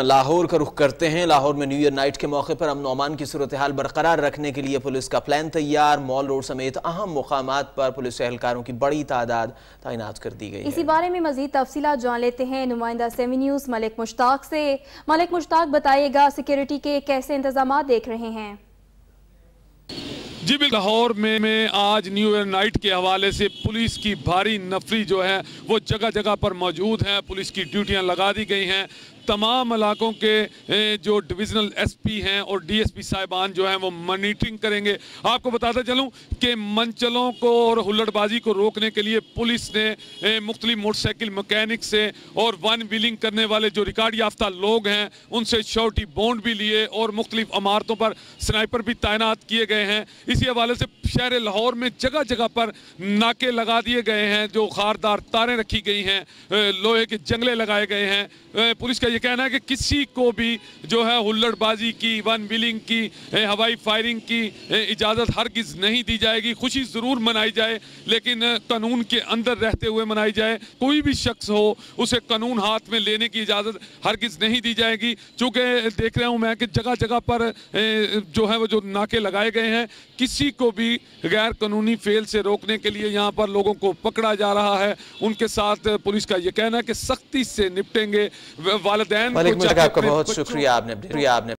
लाहौर का रुख करते हैं। लाहौर में न्यू ईयर नाइट के मौके पर अमन अमान की सूरत हाल बरकरार रखने के लिए पुलिस का प्लान तैयार। मॉल रोड समेत अहम मुकामात पर पुलिस एहलकारों की बड़ी तादाद तैनात कर दी गई है। इसी बारे में मजीद तफसीलात जान लेते हैं नुमाइंदा सेमी न्यूज़ मलिक मुश्ताक से। मलिक मुश्ताक, बताइएगा सिक्योरिटी के कैसे इंतजाम देख रहे हैं? जी बिल्कुल, लाहौर में आज न्यू ईयर नाइट के हवाले से पुलिस की भारी नफरी जो है वो जगह जगह पर मौजूद है। पुलिस की ड्यूटियां लगा दी गई हैं। तमाम इलाकों के जो डिविजनल एसपी हैं और डीएसपी साहिबान जो हैं वो मॉनिटरिंग करेंगे। आपको बताता चलूं कि मनचलों को और हुल्लड़बाजी को रोकने के लिए पुलिस ने मुख्तलिफ मोटरसाइकिल मैकेनिक से और वन व्हीलिंग करने वाले जो रिकॉर्ड याफ्ता लोग हैं उनसे श्योरिटी बॉन्ड भी लिए और मुख्तलिफ इमारतों पर स्नाइपर भी तैनात किए गए हैं। इसी हवाले से शहर लाहौर में जगह जगह पर नाके लगा दिए गए हैं, जो खारदार तारें रखी गई हैं, लोहे के जंगले लगाए गए हैं। पुलिस का ये कहना है कि किसी को भी जो है हुल्लड़बाजी की, वन व्हीलिंग की, हवाई फायरिंग की इजाज़त हरगिज़ नहीं दी जाएगी। खुशी ज़रूर मनाई जाए लेकिन कानून के अंदर रहते हुए मनाई जाए। कोई भी शख्स हो उसे कानून हाथ में लेने की इजाज़त हरगिज़ नहीं दी जाएगी। चूँकि देख रहा हूँ मैं कि जगह जगह पर जो है वो जो नाके लगाए गए हैं, किसी को भी गैर कानूनी फेल से रोकने के लिए यहाँ पर लोगों को पकड़ा जा रहा है। उनके साथ पुलिस का ये कहना है कि सख्ती से निपटेंगे। वालिदैन आपका बहुत शुक्रिया, आपने